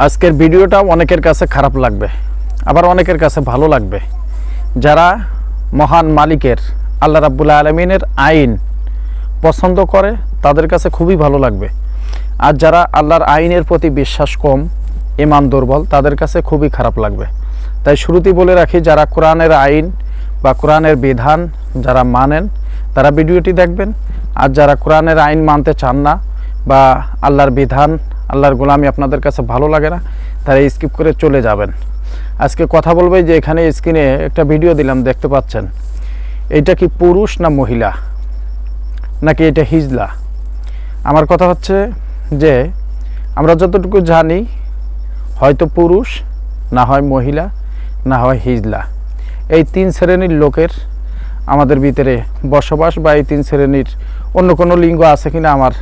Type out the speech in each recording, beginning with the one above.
আজকের ভিডিওটা অনেকের কাছে খারাপ লাগবে, আবার অনেকের কাছে ভালো লাগবে। যারা মহান মালিকের আল্লাহ রাব্বুল আলামিনের আইন পছন্দ করে তাদের কাছে খুবই ভালো লাগবে, আর যারা আল্লাহর আইনের প্রতি বিশ্বাস কম, ঈমান দুর্বল, তাদের কাছে খুবই খারাপ লাগবে। তাই শুরুতেই বলে রাখি, যারা কোরআনের আইন বা কোরআনের বিধান যারা মানেন তারা ভিডিওটি দেখবেন, আর যারা কোরআনের আইন মানতে চান না বা আল্লাহর বিধান আল্লাহর গোলামি আপনাদের কাছে ভালো লাগে না, তারা স্কিপ করে চলে যাবেন। আজকে কথা বলবো যে এখানে স্ক্রিনে একটা ভিডিও দিলাম, দেখতে পাচ্ছেন, এটা কি পুরুষ না মহিলা, নাকি এটা হিজলা? আমার কথা হচ্ছে যে আমরা যতটুকু জানি হয়তো পুরুষ, না হয় মহিলা, না হয় হিজলা। এই তিন শ্রেণীর লোকের আমাদের ভিতরে বসবাস, বা এই তিন শ্রেণীর অন্য কোনো লিঙ্গ আছে কিনা আমার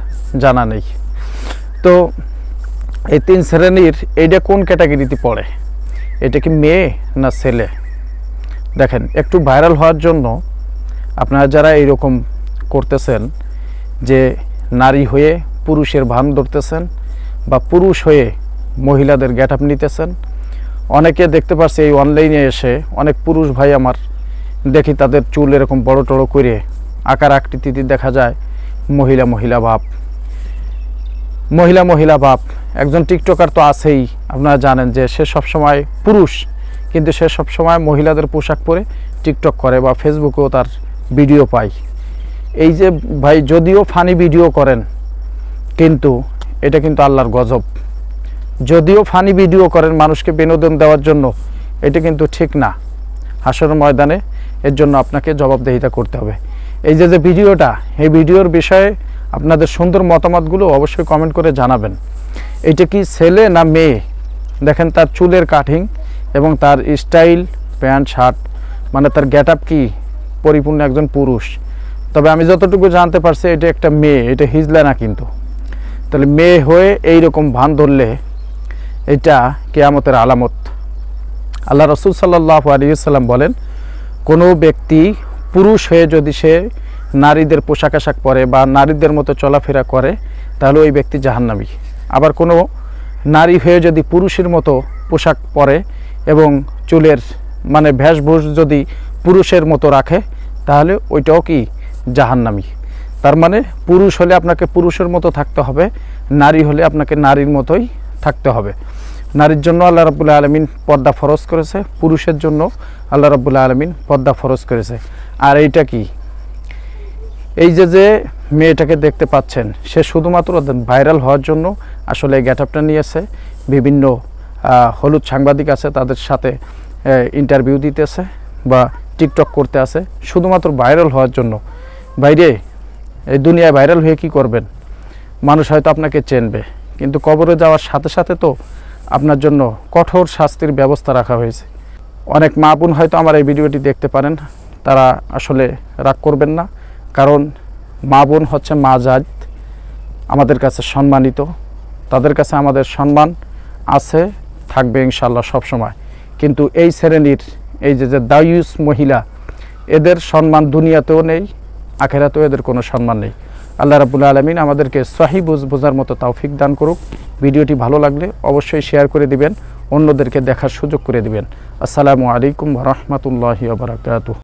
জানা নেই। তো এই তিন শ্রেণীর এইটা কোন ক্যাটাগরিতে পড়ে? এটা কি মেয়ে না ছেলে? দেখেন, একটু ভাইরাল হওয়ার জন্য আপনারা যারা এইরকম করতেছেন যে নারী হয়ে পুরুষের ভান ধরতেছেন বা পুরুষ হয়ে মহিলাদের গেট আপ নিতেছেন, অনেকে দেখতে পাচ্ছি এই অনলাইনে এসে অনেক পুরুষ ভাই আমার দেখি তাদের চুল এরকম বড় টড়ো করে আকার আকৃতিতে দেখা যায় মহিলা মহিলা ভাব, মহিলা মহিলা ভাব। একজন টিকটকার তো আছেই, আপনারা জানেন যে সে সবসময় পুরুষ, কিন্তু সে সবসময় মহিলাদের পোশাক পরে টিকটক করে বা ফেসবুকেও তার ভিডিও পাই। এই যে ভাই, যদিও ফানি ভিডিও করেন, কিন্তু এটা কিন্তু আল্লাহর গজব। যদিও ফানি ভিডিও করেন মানুষকে বিনোদন দেওয়ার জন্য, এটা কিন্তু ঠিক না। হাসর ময়দানে এর জন্য আপনাকে জবাবদিহিতা করতে হবে। এই যে ভিডিওটা, এই ভিডিওর বিষয়ে আপনাদের সুন্দর মতামতগুলো অবশ্যই কমেন্ট করে জানাবেন। এটা কি ছেলে না মেয়ে? দেখেন তার চুলের কাটিং এবং তার স্টাইল, প্যান্ট শার্ট, মানে তার গেট আপ কি পরিপূর্ণ একজন পুরুষ। তবে আমি যতটুকু জানতে পারছি এটা একটা মেয়ে, এটা হিজলা না কিন্তু। তাহলে মেয়ে হয়ে এই রকম ভান ধরলে এটা কিয়ামতের আলামত। আল্লাহ রাসূল সাল্লাল্লাহু আলাইহি ওয়াসাল্লাম বলেন, কোনো ব্যক্তি পুরুষ হয়ে যদি সে নারীদের পোশাক আশাক পরে বা নারীদের মতো চলাফেরা করে, তাহলে ওই ব্যক্তি জাহান্নামী। আবার কোনো নারী হয়ে যদি পুরুষের মতো পোশাক পরে এবং চুলের মানে ভেষভূষ যদি পুরুষের মতো রাখে, তাহলে ওইটাও কি জাহান্নামী। তার মানে পুরুষ হলে আপনাকে পুরুষের মতো থাকতে হবে, নারী হলে আপনাকে নারীর মতোই থাকতে হবে। নারীর জন্য আল্লাহ রাব্বুল আলামিন পর্দা ফরজ করেছে, পুরুষের জন্য আল্লাহ রাব্বুল আলামিন পর্দা ফরজ করেছে। আর এইটা কি, এই যে মেয়েটাকে দেখতে পাচ্ছেন, সে শুধুমাত্র ভাইরাল হওয়ার জন্য আসলে এই গেট আপটা নিয়েছে। বিভিন্ন হলুদ সাংবাদিক আছে, তাদের সাথে ইন্টারভিউ দিতেছে বা টিকটক করতে আছে শুধুমাত্র ভাইরাল হওয়ার জন্য। বাইরে এই দুনিয়ায় ভাইরাল হয়ে কি করবেন? মানুষ হয়তো আপনাকে চেনবে, কিন্তু কবরে যাওয়ার সাথে সাথে তো আপনার জন্য কঠোর শাস্তির ব্যবস্থা রাখা হয়েছে। অনেক মা বোন হয়তো আমার এই ভিডিওটি দেখতে পারেন, তারা আসলে রাগ করবেন না, কারণ মা বোন হচ্ছে মা জাত, আমাদের কাছে সম্মানিত। তাদের কাছে আমাদের সম্মান আছে, থাকবে ইনশাআল্লাহ সব সময়। কিন্তু এই শ্রেণীর এই যে দায়ুস মহিলা, এদের সম্মান দুনিয়াতেও নেই, আখিরাতেও এদের কোনো সম্মান নেই। আল্লাহ রাব্বুল আলামিন আমাদেরকে সহিহ বোঝার মতো তৌফিক দান করুক। ভিডিওটি ভালো লাগলে অবশ্যই শেয়ার করে দিবেন, অন্যদেরকে দেখার সুযোগ করে দিবেন। আসসালামু আলাইকুম ওয়া রাহমাতুল্লাহি ওয়া বারাকাতুহু।